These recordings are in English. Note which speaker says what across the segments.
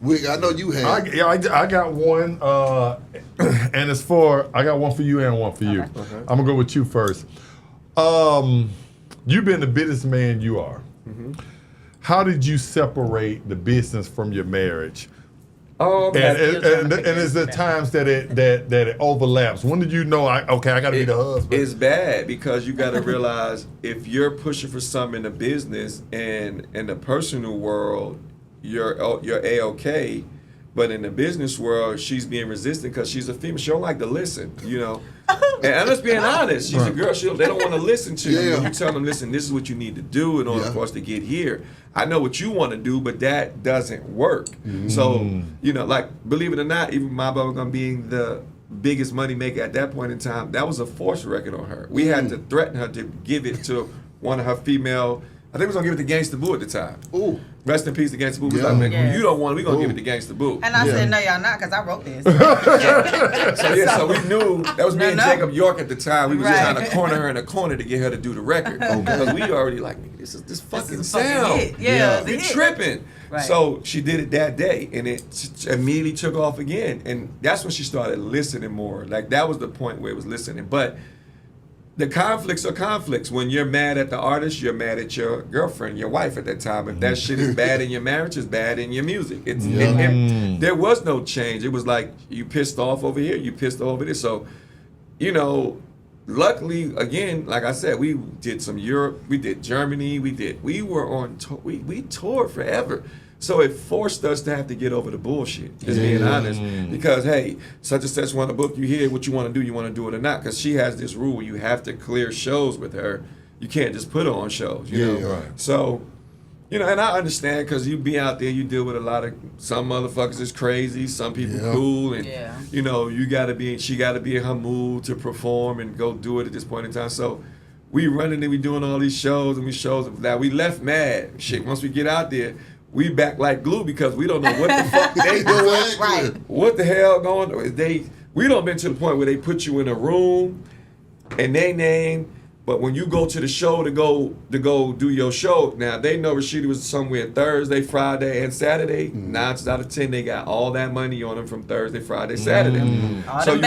Speaker 1: I know you have.
Speaker 2: I got one, and I got one for you and one for you.
Speaker 3: Okay.
Speaker 2: I'm gonna go with you first. You've been the businessman you are.
Speaker 3: Mm-hmm.
Speaker 2: How did you separate the business from your marriage?
Speaker 3: Oh,
Speaker 2: And is there times that it overlaps? When did you know? I got to be the husband.
Speaker 3: It's bad because you got to realize if you're pushing for something in the business and in the personal world, you're A-okay, but in the business world, she's being resistant because she's a female. She don't like to listen, And I'm just being honest. She's a girl. They don't want to listen to you. When you tell them, listen, this is what you need to do in order for us to get here. I know what you want to do, but that doesn't work. So, believe it or not, even my Bubblegum being the biggest money maker at that point in time, that was a forced record on her. We had to threaten her to give it to one of her female. I think we was gonna give it to Gangsta Bout at the time.
Speaker 1: Ooh.
Speaker 3: Rest in peace to Gangsta Bout. We was like, man, when you don't want it, we gonna give it to Gangsta Bout.
Speaker 4: And I said, no, y'all not, because I wrote this.
Speaker 3: So we knew that was me and Jacob York at the time. We was just trying to corner her in a corner to get her to do the record. Because we already like, this is this fucking sound.
Speaker 4: Yeah.
Speaker 3: You tripping.
Speaker 4: Right.
Speaker 3: So she did it that day, and it immediately took off again. And that's when she started listening more. Like, that was the point where it was listening. But the conflicts are conflicts. When you're mad at the artist, you're mad at your girlfriend, your wife at that time. If that shit is bad in your marriage, it's bad in your music. There was no change. It was like, you pissed off over here, you pissed off over there. So, luckily, again, like I said, we did some Europe, we did Germany, we were on tour, we toured forever. So it forced us to have to get over the bullshit, just being honest. Because, hey, such and such want to book you here, what you want to do it or not. Because she has this rule, you have to clear shows with her. You can't just put her on shows, you know?
Speaker 1: Right.
Speaker 3: So, and I understand because you be out there, you deal with a lot of, some motherfuckers is crazy, some people cool, and, she got to be in her mood to perform and go do it at this point in time. So we running and we doing all these shows that we left mad. Shit, once we get out there, we back like glue because we don't know what the fuck they doing.
Speaker 4: Right.
Speaker 3: What the hell going on? We don't been to the point where they put you in a room and they name, but when you go to the show to go do your show, now they know Rasheeda was somewhere Thursday, Friday, and Saturday. 9 times out of 10, they got all that money on them from Thursday, Friday, Saturday.
Speaker 4: So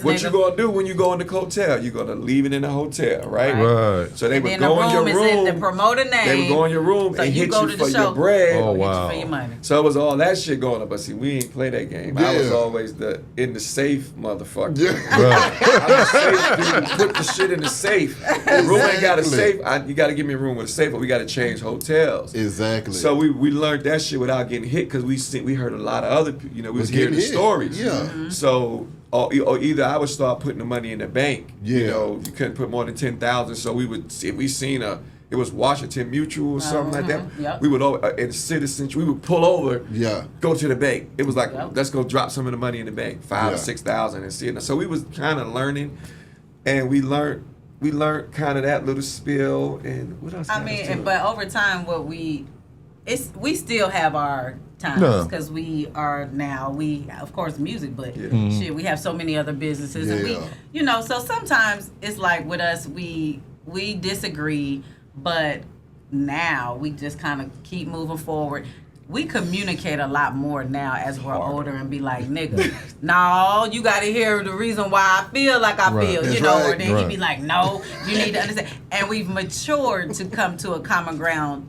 Speaker 3: what you gonna do when you go in the hotel? You're gonna leave it in the hotel, right?
Speaker 2: Right.
Speaker 3: So they
Speaker 4: And
Speaker 3: would
Speaker 4: then
Speaker 3: go in your
Speaker 4: the
Speaker 3: room.
Speaker 4: room is in the promoter name.
Speaker 3: They would go in your room
Speaker 4: So
Speaker 3: and
Speaker 4: you
Speaker 3: hit
Speaker 4: go
Speaker 3: you
Speaker 4: to the
Speaker 3: for
Speaker 4: show.
Speaker 3: your bread.
Speaker 2: Oh,
Speaker 4: Get you
Speaker 2: wow.
Speaker 4: for your money.
Speaker 3: So it was all that shit going on, but see, we ain't play that game. I was
Speaker 1: Yeah.
Speaker 3: always in the safe motherfucker.
Speaker 1: Yeah.
Speaker 2: Right.
Speaker 3: I'm a safe dude. Put the shit in the safe. The room ain't got a safe. You got to give me a room with a safe, but we got to change hotels.
Speaker 1: Exactly.
Speaker 3: So we learned that shit without getting hit because we heard a lot of other people. We was hearing the stories.
Speaker 1: Yeah.
Speaker 3: So or either I would start putting the money in the bank.
Speaker 1: Yeah.
Speaker 3: You couldn't put more than 10,000. So we would if we seen it was Washington Mutual or something like that.
Speaker 4: Yep.
Speaker 3: We would in Citizens, we would pull over.
Speaker 1: Yeah.
Speaker 3: Go to the bank. It was like, let's go drop some of the money in the bank, 5,000 or 6,000, and see it. So we was kind of learning, and we learned kind of that little spill, and what else?
Speaker 4: But over time, we still have our times because we are now, of course, music, but shit, we have so many other businesses, and so sometimes it's like with us, we disagree, but now we just kind of keep moving forward. We communicate a lot more now as we're older and be like, nigga, no, you got to hear the reason why I feel like I feel,
Speaker 1: That's
Speaker 4: or
Speaker 1: right.
Speaker 4: then he'd be like, no, you need to understand. And we've matured to come to a common ground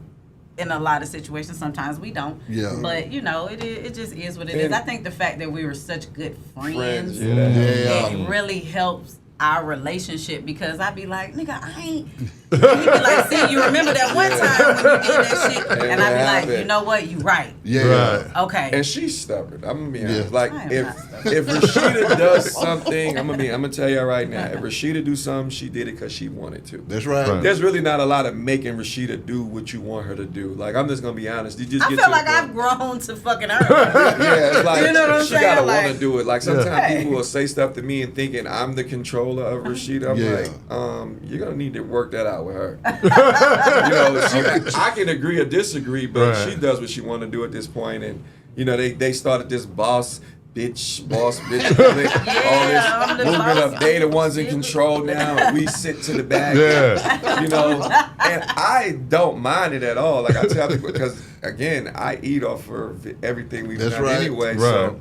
Speaker 4: in a lot of situations. Sometimes we don't.
Speaker 1: Yeah.
Speaker 4: But, it just is what it is. I think the fact that we were such good friends, it really helps our relationship because I'd be like, nigga, I ain't. And he'd be like, see, you remember that one time when you did that shit? And I'd be like, you know what? You right.
Speaker 1: Yeah.
Speaker 2: Right.
Speaker 4: Okay.
Speaker 3: And she's stubborn. I'm gonna be honest.
Speaker 1: Yeah.
Speaker 3: Like if Rasheeda does something, I'm gonna tell you right now. If Rasheeda do something, she did it because she wanted to.
Speaker 1: That's right.
Speaker 3: There's really not a lot of making Rasheeda do what you want her to do. Like I'm just gonna be honest. You just
Speaker 4: I
Speaker 3: get
Speaker 4: feel
Speaker 3: to
Speaker 4: like
Speaker 3: the
Speaker 4: I've
Speaker 3: point.
Speaker 4: grown to fucking her.
Speaker 3: Yeah, it's like
Speaker 4: You know what I'm
Speaker 3: she
Speaker 4: saying?
Speaker 3: gotta
Speaker 4: Like-
Speaker 3: want to do it. Like sometimes
Speaker 4: Hey.
Speaker 3: people will say stuff to me and thinking I'm the controller of Rasheeda. I'm like, you're gonna need to work that out with her. I can agree or disagree, but she does what she want to do at this point, and they started this boss bitch, all this movement up. They the ones in control now, and we sit to the back.
Speaker 2: Yeah.
Speaker 3: And I don't mind it at all. Like I tell people, because again, I eat off of everything we've
Speaker 1: That's
Speaker 3: done
Speaker 1: right.
Speaker 3: anyway.
Speaker 2: Right.
Speaker 3: So,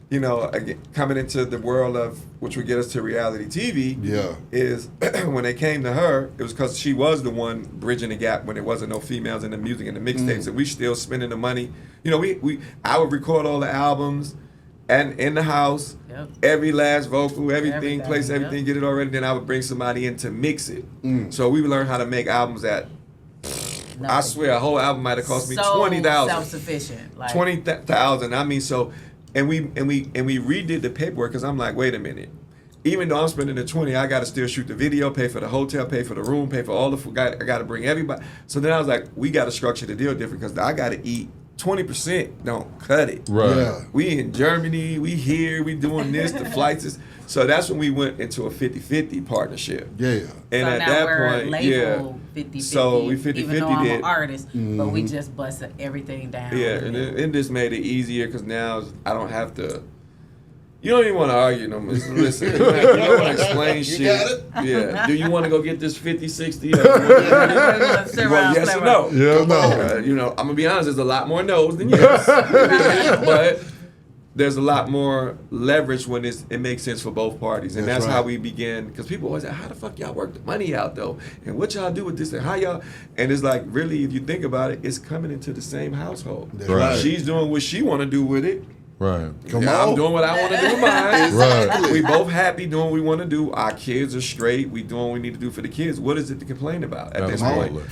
Speaker 3: you know, again, coming into the world of which would get us to reality TV, is when they came to her, it was because she was the one bridging the gap when there wasn't no females in the music and the mixtapes, and we still spending the money. You know, I would record all the albums. And in the house, every last vocal, everything, place everything, get it already. Then I would bring somebody in to mix it. So we would learn how to make albums at. I swear, a whole album might have cost me $20,000.
Speaker 4: Self-sufficient, like
Speaker 3: $20,000. I mean, so and we redid the paperwork because I'm like, wait a minute. Even though I'm spending the $20, I got to still shoot the video, pay for the hotel, pay for the room, pay for all the food. I got to bring everybody. So then I was like, we got to structure the deal different because I got to eat. 20% don't cut it.
Speaker 2: Right.
Speaker 1: Yeah.
Speaker 3: We in Germany, we here, we doing this, the flights is. So that's when we went into a 50-50 partnership.
Speaker 1: Yeah.
Speaker 3: And
Speaker 4: so
Speaker 3: at
Speaker 4: now
Speaker 3: that
Speaker 4: we're
Speaker 3: point,
Speaker 4: labeled 50-50,
Speaker 3: so we 50-50
Speaker 4: even though I'm
Speaker 3: did.
Speaker 4: an artist, but we just busted everything down.
Speaker 3: Yeah, and it just made it easier because now I don't have to. You don't even want to argue no more. Listen, you don't want to explain shit.
Speaker 1: got it?
Speaker 3: Yeah. Do you want to go get this 50-60? Yes or no?
Speaker 2: Yeah, no.
Speaker 3: You know, I'm going to be honest, there's a lot more no's than yes. But there's a lot more leverage when it makes sense for both parties. And that's
Speaker 1: right.
Speaker 3: how we began. Because people always say, how the fuck y'all work the money out, though? And what y'all do with this? And how y'all... And it's like, really, if you think about it, it's coming into the same household.
Speaker 1: That's right.
Speaker 3: She's doing what she want to do with it.
Speaker 2: Right.
Speaker 1: Come
Speaker 3: I'm
Speaker 1: on.
Speaker 3: doing what I want to do with mine.
Speaker 1: Exactly.
Speaker 3: We both happy doing what we want to do. Our kids are straight. We doing what we need to do for the kids. What is it to complain about at this point?
Speaker 2: Absolutely.